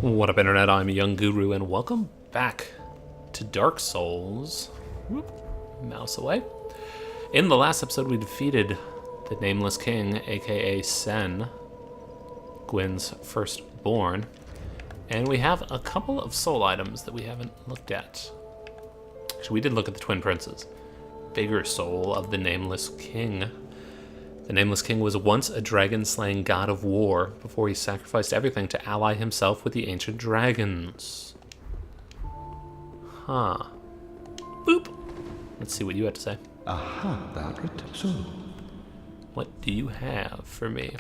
What up, Internet? I'm Young Guru, and welcome back to Dark Souls. Whoop, mouse away. In the last episode, we defeated the Nameless King, aka Sen, Gwyn's firstborn, and we have a couple of soul items that we haven't looked at. Actually, we did look at the Twin Princes. Bigger soul of the Nameless King. The Nameless King was once a dragon-slaying god of war before he sacrificed everything to ally himself with the ancient dragons. Huh. Boop. Let's see what you had to say. Aha, that so. What do you have for me?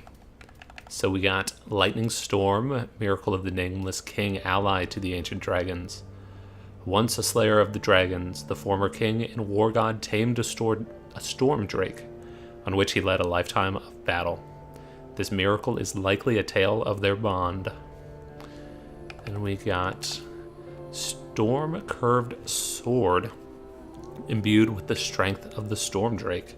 So we got Lightning Storm, Miracle of the Nameless King, ally to the ancient dragons. Once a slayer of the dragons, the former king and war god tamed a storm drake, on which he led a lifetime of battle. This miracle is likely a tale of their bond. And we got Storm Curved Sword, imbued with the strength of the Storm Drake.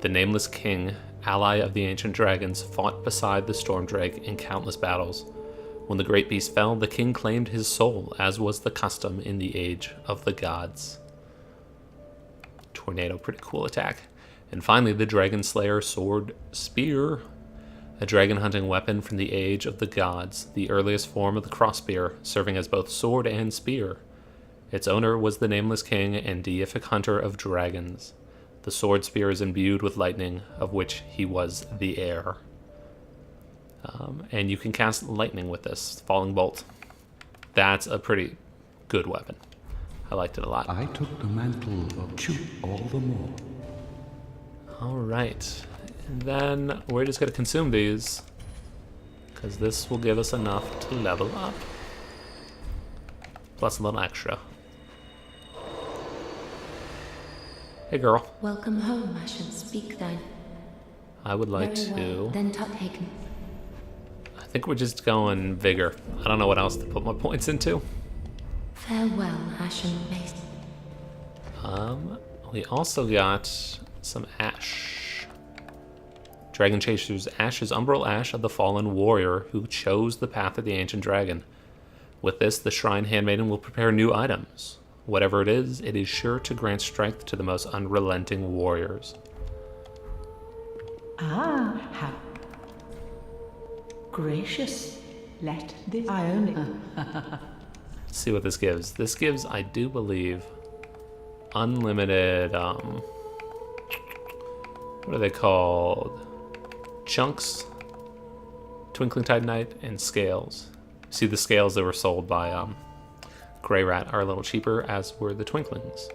The Nameless King, ally of the ancient dragons, fought beside the Storm Drake in countless battles. When the great beast fell, the king claimed his soul, as was the custom in the Age of the Gods. Tornado, pretty cool attack. And finally, the Dragon Slayer Sword Spear, a dragon hunting weapon from the Age of the Gods, the earliest form of the crossbear, serving as both sword and spear. Its owner was the Nameless King and deific hunter of dragons. The sword spear is imbued with lightning, of which he was the heir. And you can cast lightning with this, Falling Bolt. That's a pretty good weapon. I liked it a lot. I took the mantle of Chu all the more. Alright, and then we're just going to consume these, because this will give us enough to level up. Plus a little extra. Hey girl. Welcome home, I shall speak then. I would like Very well. to... Then Tuthagen. I think we're just going vigor. I don't know what else to put my points into. Farewell, Ashen Mace. We also got some ash. Dragon Chaser's Ash is Umbral Ash of the Fallen Warrior who chose the path of the Ancient Dragon. With this, the Shrine Handmaiden will prepare new items. Whatever it is sure to grant strength to the most unrelenting warriors. Ah, how gracious. Let this I only Let's see what this gives. This gives, I do believe, unlimited, what are they called? Chunks, Twinkling Titanite, and scales. See, the scales that were sold by Grey Rat are a little cheaper, as were the Twinklings.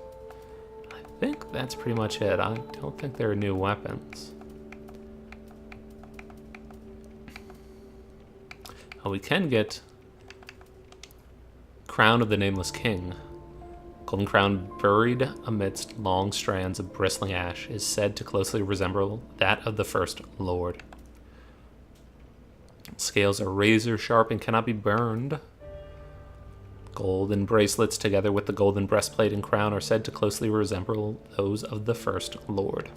I think that's pretty much it. I don't think there are new weapons. Oh, we can get Crown of the Nameless King. Golden crown buried amidst long strands of bristling ash is said to closely resemble that of the First Lord. Scales are razor sharp and cannot be burned. Golden bracelets together with the golden breastplate and crown are said to closely resemble those of the First Lord.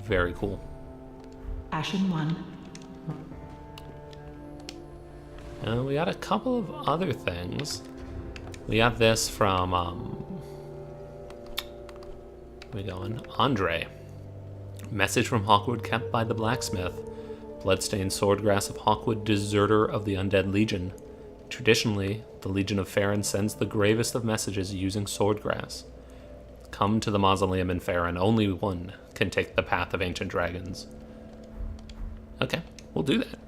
Very cool. Ashen one. We got a couple of other things. We got this from, where we going? Andre. Message from Hawkwood kept by the blacksmith. Bloodstained swordgrass of Hawkwood, deserter of the Undead Legion. Traditionally, the Legion of Farron sends the gravest of messages using swordgrass. Come to the mausoleum in Farron. Only one can take the path of ancient dragons. Okay, we'll do that.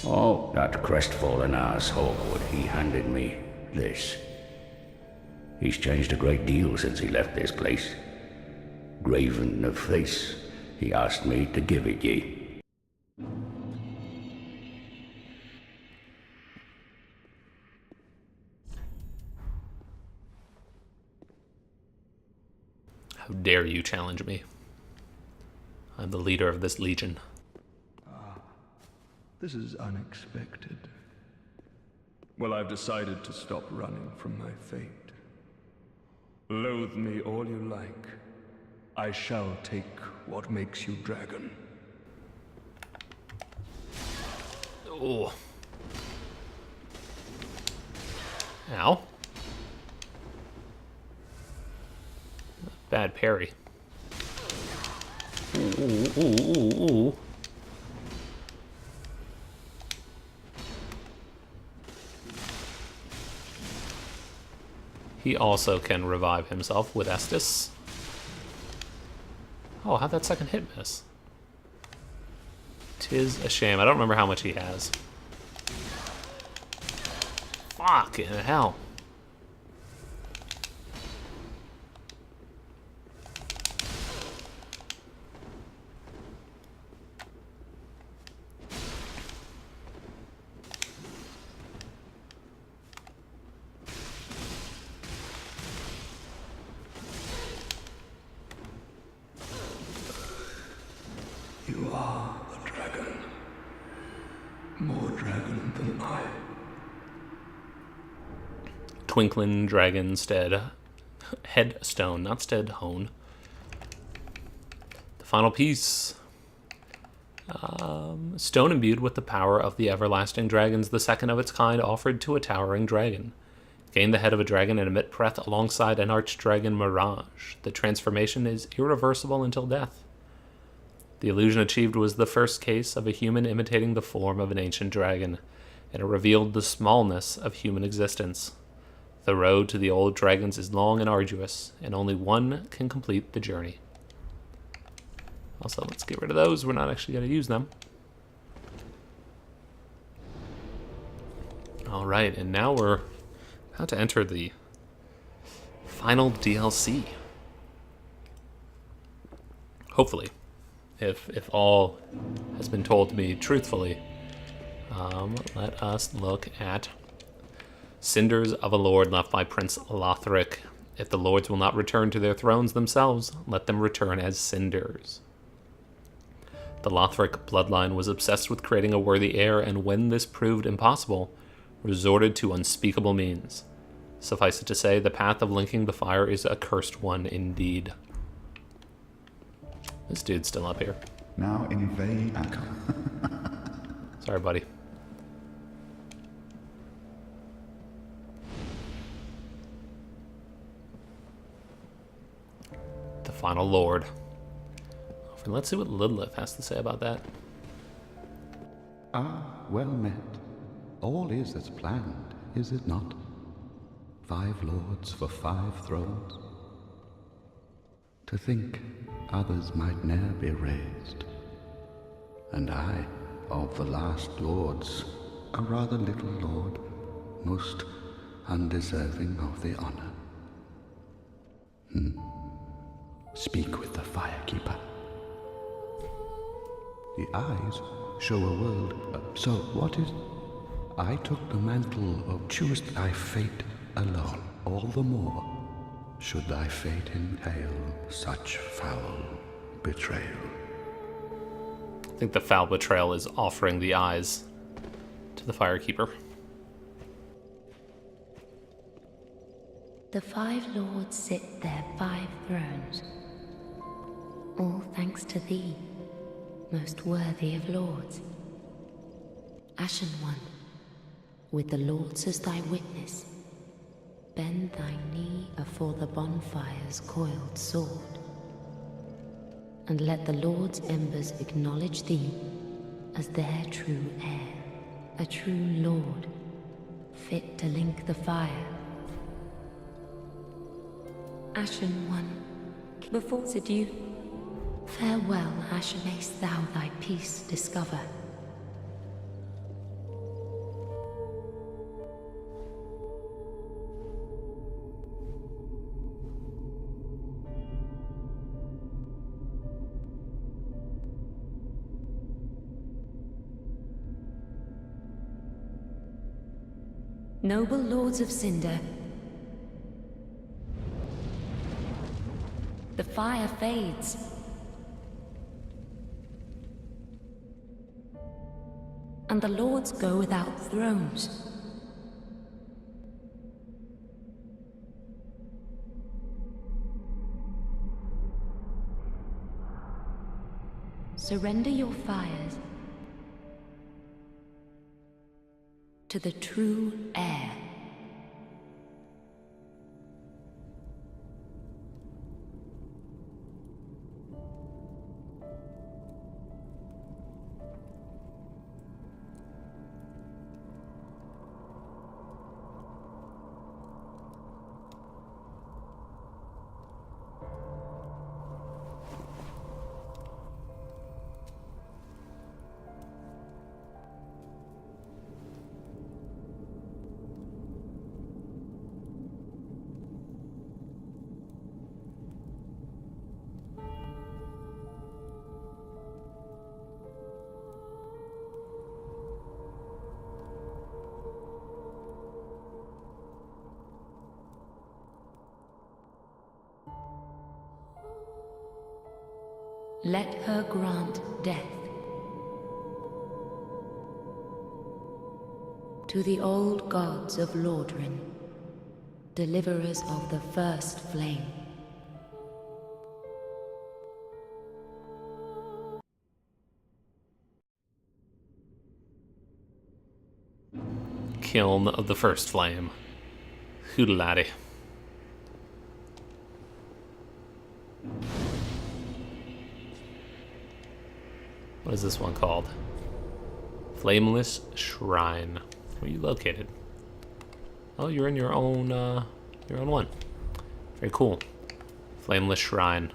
Oh, that crestfallen asshole, he handed me this. He's changed a great deal since he left this place. Graven of face, he asked me to give it ye. How dare you challenge me? I'm the leader of this legion. This is unexpected. Well, I've decided to stop running from my fate. Loathe me all you like. I shall take what makes you dragon. Oh. Ow. Bad parry. Ooh. He also can revive himself with Estus. Oh, how'd that second hit miss? 'Tis a shame. I don't remember how much he has. Fucking hell. You are the dragon. More dragon than I. Twinkling Dragon Stead. Headstone, not Stead Hone. The final piece. Stone imbued with the power of the everlasting dragons, the second of its kind, offered to a towering dragon. Gain the head of a dragon and emit breath alongside an archdragon mirage. The transformation is irreversible until death. The illusion achieved was the first case of a human imitating the form of an ancient dragon, and it revealed the smallness of human existence. The road to the old dragons is long and arduous, and only one can complete the journey. Also, let's get rid of those. We're not actually going to use them. Alright, and now we're about to enter the final DLC. Hopefully. If all has been told to me truthfully, let us look at Cinders of a Lord left by Prince Lothric. If the lords will not return to their thrones themselves, let them return as cinders. The Lothric bloodline was obsessed with creating a worthy heir, and when this proved impossible, resorted to unspeakable means. Suffice it to say, the path of linking the fire is a cursed one indeed. This dude's still up here. Now in vain. Sorry, buddy. The final lord. Let's see what Lilith has to say about that. Ah, well met. All is as planned, is it not? 5 lords for 5 thrones. To think others might ne'er be raised. And I, of the last lords, a rather little lord, most undeserving of the honor. Speak with the firekeeper. The eyes show a world, so what is... I took the mantle of choose thy fate alone, all the more should thy fate entail such foul betrayal. I think the foul betrayal is offering the eyes to the firekeeper. The 5 lords sit their 5 thrones, all thanks to thee, most worthy of lords. Ashen One, with the lords as thy witness, bend thy knee afore the bonfire's coiled sword, and let the lords' embers acknowledge thee as their true heir, a true lord, fit to link the fire. Ashen One, before adieu, farewell, Ashen, mayst thou thy peace discover. Noble lords of Cinder, the fire fades. And the lords go without thrones. Surrender your fires to the true heir. Let her grant death to the old gods of Lordran, deliverers of the first flame. Kiln of the first flame. Hoodalati. What is this one called? Flameless Shrine. Where are you located? Oh, you're in your own one. Very cool. Flameless Shrine.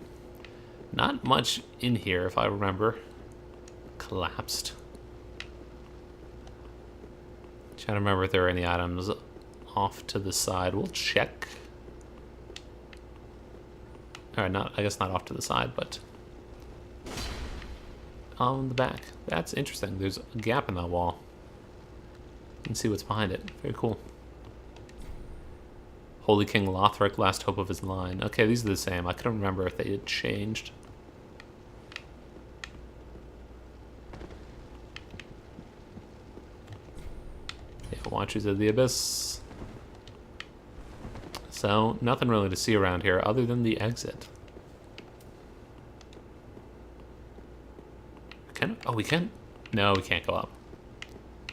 Not much in here, if I remember. Collapsed. Trying to remember if there are any items off to the side. We'll check. Alright, I guess not off to the side, but on the back. That's interesting. There's a gap in that wall. You can see what's behind it. Very cool. Holy King Lothric, last hope of his line. Okay, these are the same. I couldn't remember if they had changed. Yeah, Watchers of the Abyss. So, nothing really to see around here other than the exit. Oh, we can? No, we can't go up.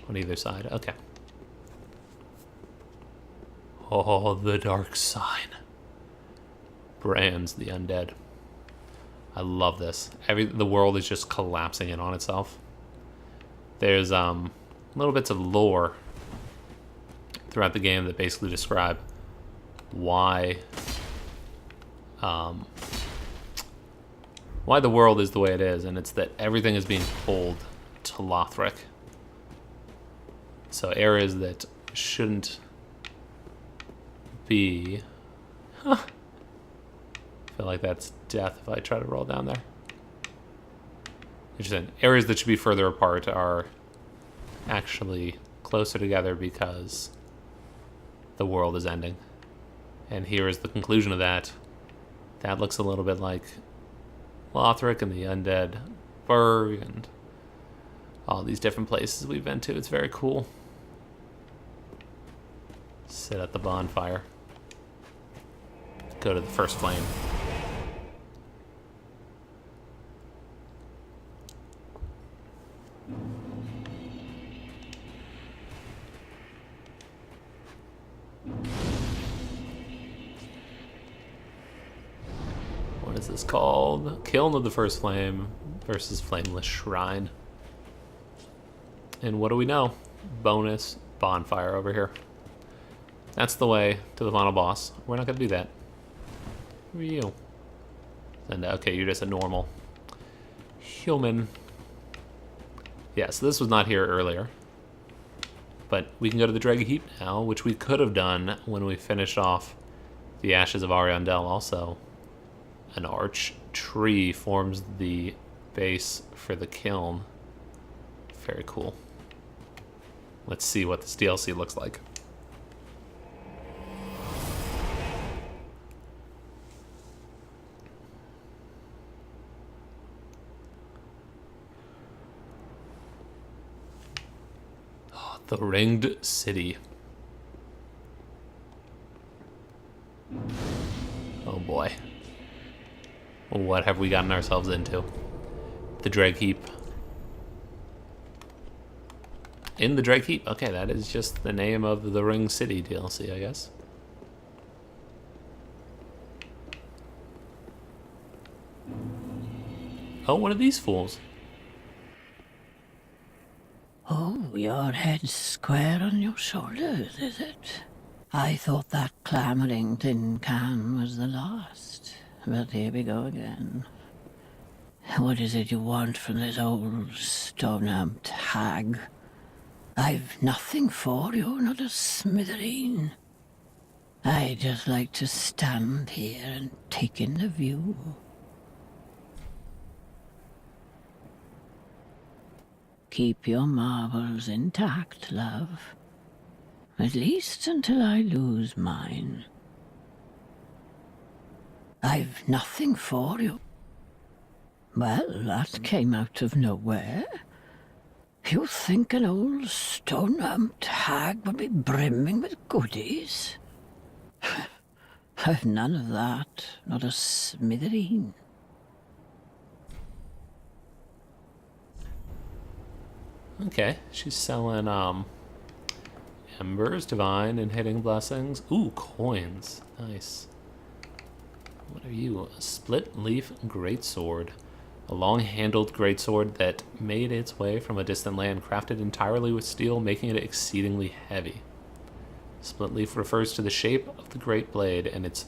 On either side. Okay. Oh, the dark sign. Brands the undead. I love this. The world is just collapsing in on itself. There's little bits of lore throughout the game that basically describe why the world is the way it is, and it's that everything is being pulled to Lothric. So areas that shouldn't be... Huh. I feel like that's death if I try to roll down there. Interesting. Areas that should be further apart are actually closer together because the world is ending. And here is the conclusion of that. That looks a little bit like Lothric and the Undead Burg and all these different places we've been to. It's very cool. Sit at the bonfire. Go to the first flame. What is this called? Kiln of the First Flame versus Flameless Shrine. And what do we know? Bonus bonfire over here. That's the way to the final boss. We're not going to do that. Who are you? And okay, you're just a normal human. Yeah, so this was not here earlier. But we can go to the Dreg Heap now, which we could have done when we finished off the Ashes of Ariandel also. An arch tree forms the base for the kiln. Very cool. Let's see what this DLC looks like. Oh, the Ringed City. Oh boy. What have we gotten ourselves into? The Dreg Heap. In the Dreg Heap. Okay, that is just the name of the Ring City DLC, I guess. Oh, one of these fools. Oh, your head's square on your shoulders, is it? I thought that clamoring tin can was the last. But here we go again. What is it you want from this old stone-amped hag? I've nothing for you, not a smithereen. I just like to stand here and take in the view. Keep your marbles intact, love. At least until I lose mine. I've nothing for you. Well, that came out of nowhere. You think an old stone-amped hag would be brimming with goodies? I've none of that, not a smithereen. Okay, she's selling embers, divine, and hitting blessings. Ooh, coins. Nice. What are you? A split leaf greatsword. A long-handled greatsword that made its way from a distant land, crafted entirely with steel, making it exceedingly heavy. Split leaf refers to the shape of the great blade and its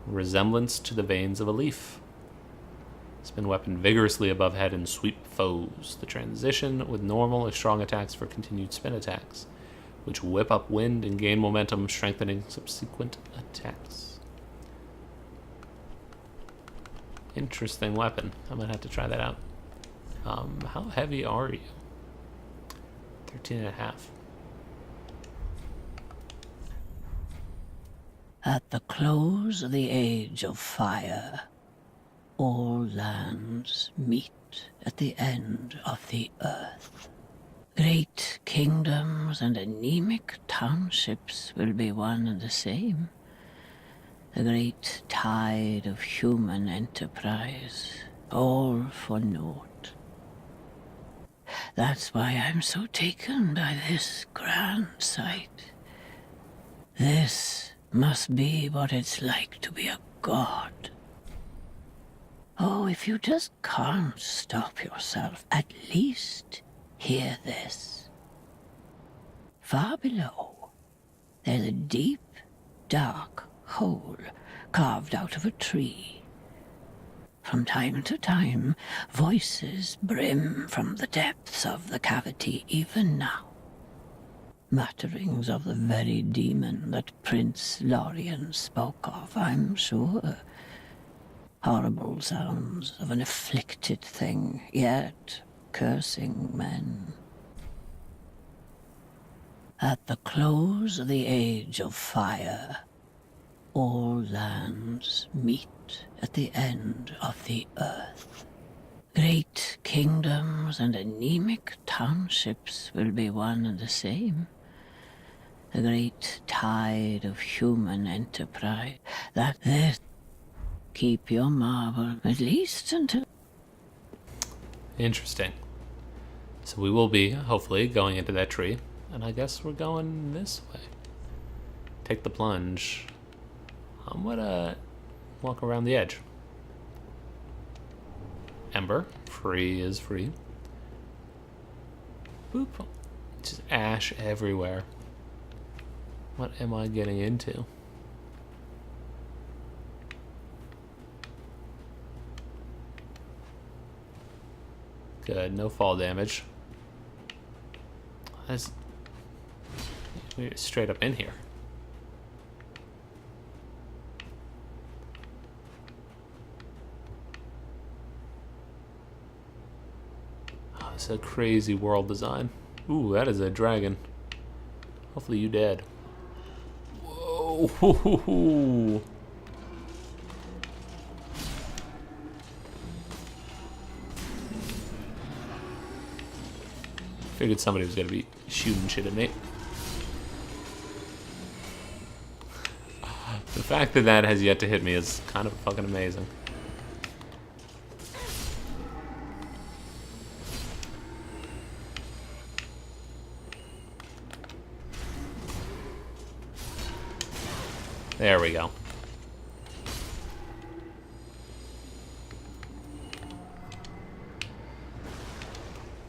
resemblance to the veins of a leaf. Spin weapon vigorously above head and sweep foes. The transition with normal or strong attacks for continued spin attacks, which whip up wind and gain momentum, strengthening subsequent attacks. Interesting weapon. I might have to try that out. How heavy are you? 13.5. At the close of the age of fire, all lands meet at the end of the earth. Great kingdoms and anemic townships will be one and the same. The great tide of human enterprise, all for naught. That's why I'm so taken by this grand sight. This must be what it's like to be a god. Oh, if you just can't stop yourself, at least hear this. Far below, there's a deep, dark hole carved out of a tree. From time to time, voices brim from the depths of the cavity even now. Mutterings of the very demon that Prince Lorien spoke of, I'm sure. Horrible sounds of an afflicted thing, yet cursing men. At the close of the age of fire, all lands meet at the end of the earth. Great kingdoms and anemic townships will be one and the same. The great tide of human enterprise, that this. Keep your marble, at least until... Interesting. So we will be, hopefully, going into that tree. And I guess we're going this way. Take the plunge. I'm gonna walk around the edge. Ember. Free is free. Boop. Just ash everywhere. What am I getting into? Good, no fall damage. That's we're straight up in here. Oh, it's a crazy world design. Ooh, that is a dragon. Hopefully you dead. Whoa! Hoo, hoo, hoo. Figured somebody was gonna be shooting shit at me. The fact that that has yet to hit me is kind of fucking amazing. There we go.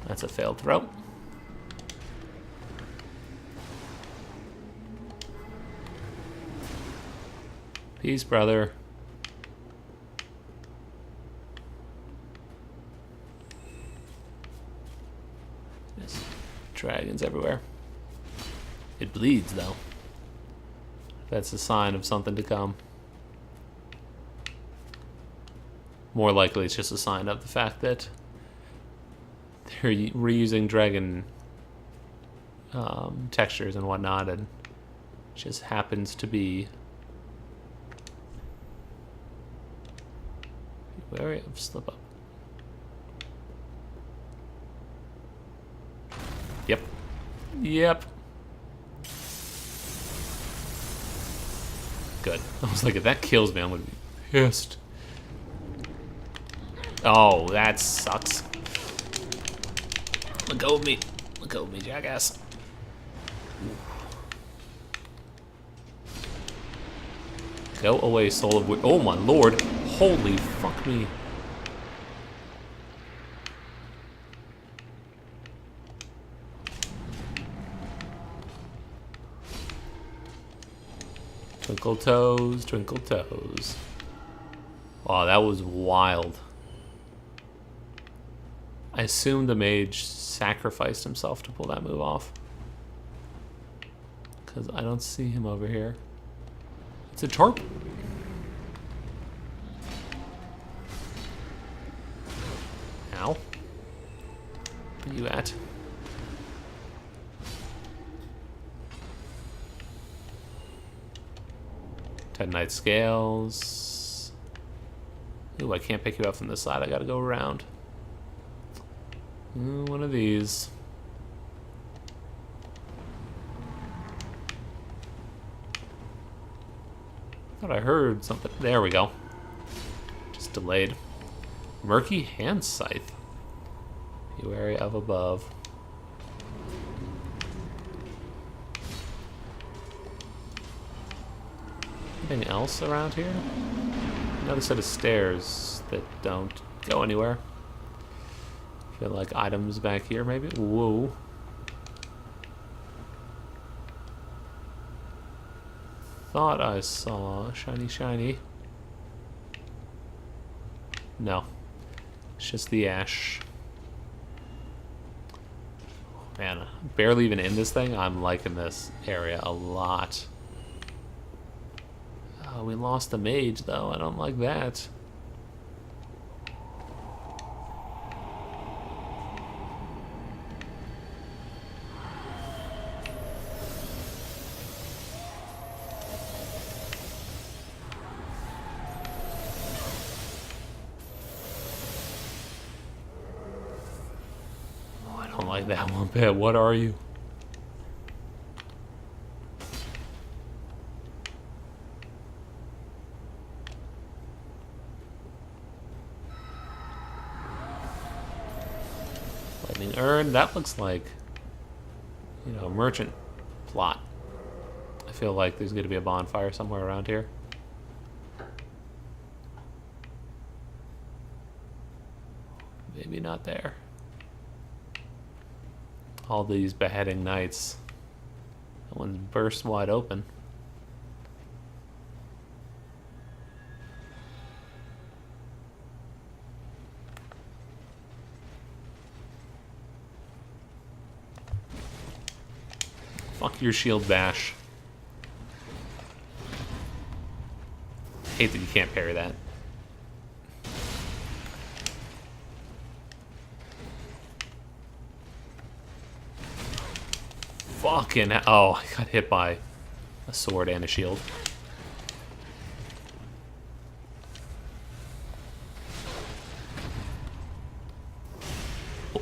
That's a failed throw. Peace, brother. There's dragons everywhere. It bleeds, though. That's a sign of something to come. More likely, it's just a sign of the fact that they're reusing dragon textures and whatnot, and just happens to be wary of slip up. Yep. Yep. Good. I was like, if that kills me, I'm gonna be pissed. Oh, that sucks. Let go of me. Let go of me, jackass. Go away, soul of... Oh, my lord. Holy fuck me. Twinkle toes, twinkle toes. Wow, that was wild. I assume the mage sacrificed himself to pull that move off. Because I don't see him over here. It's a tarp. Ow. Where you at? 10 night scales. Ooh, I can't pick you up from this side. I gotta go around. Ooh, one of these. Thought I heard something. There we go. Just delayed. Murky hand scythe. Be wary of above. Anything else around here? Another set of stairs that don't go anywhere. Feel like items back here, maybe? Whoa. Thought I saw shiny, shiny. No. It's just the ash. Man, barely even in this thing. I'm liking this area a lot. Oh, we lost the mage, though. I don't like that. Oh, I don't like that one bit. What are you? Lightning urn. That looks like, you know, a merchant plot. I feel like there's going to be a bonfire somewhere around here. Maybe not there. All these beheading knights. That one's burst wide open. Fuck your shield bash. Hate that you can't parry that. Fucking oh, I got hit by a sword and a shield.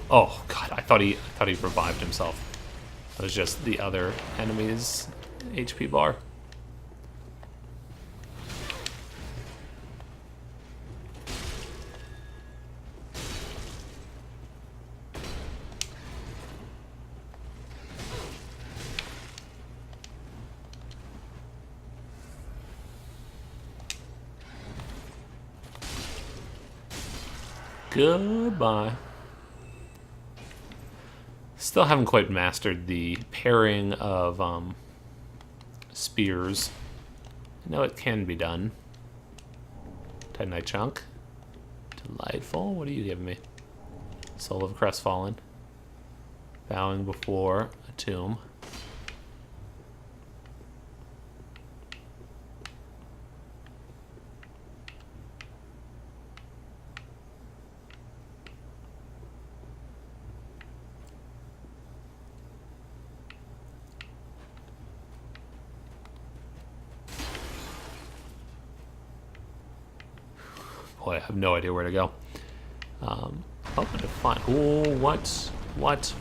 Oh god, I thought he revived himself. That was just the other enemy's HP bar. Goodbye. Still haven't quite mastered the pairing of spears. I know it can be done. Titanite chunk. Delightful. What are you giving me? Soul of Crestfallen. Bowing before a tomb. Boy, I have no idea where to go. Hoping to find. Oh, what? What?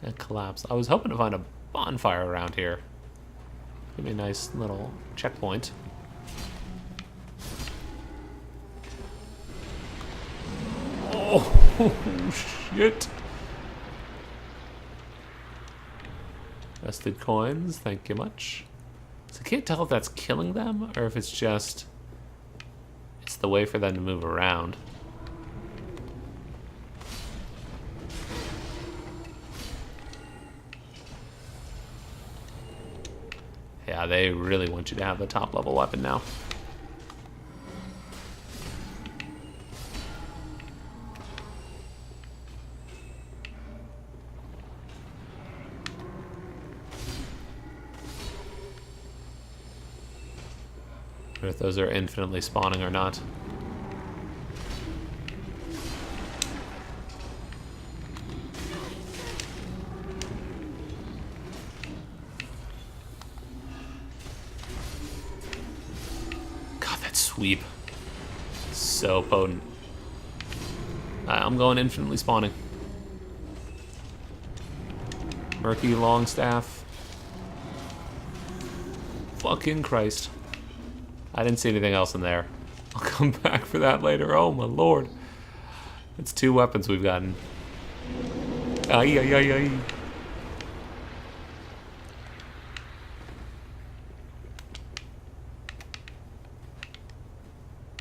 It collapsed. I was hoping to find a bonfire around here. Give me a nice little checkpoint. Oh, shit. Vested coins, thank you much. So I can't tell if that's killing them or if it's just... it's the way for them to move around. Yeah, they really want you to have the top level weapon now. Or if those are infinitely spawning or not. God, that sweep. So potent. I'm going infinitely spawning. Murky Longstaff. Fucking Christ. I didn't see anything else in there. I'll come back for that later. Oh my lord. It's 2 weapons we've gotten. Ay, ay, ay, ay.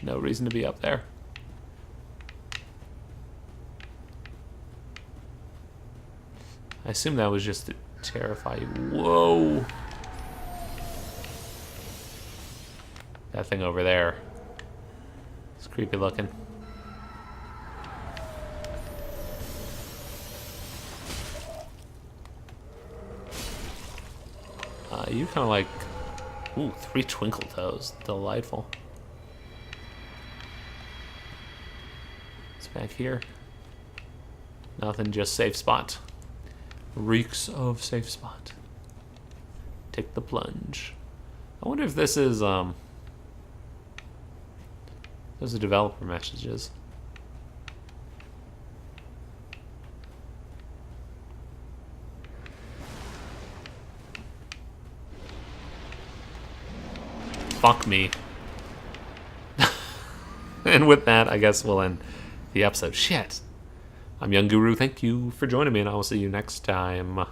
No reason to be up there. I assume that was just to terrify you. Whoa. That thing over there. It's creepy looking. You kind of like... ooh, 3 twinkle toes. Delightful. It's back here. Nothing, just safe spot. Reeks of safe spot. Take the plunge. I wonder if this is, those are developer messages. Fuck me. And with that, I guess we'll end the episode. Shit. I'm Young Guru. Thank you for joining me, and I will see you next time.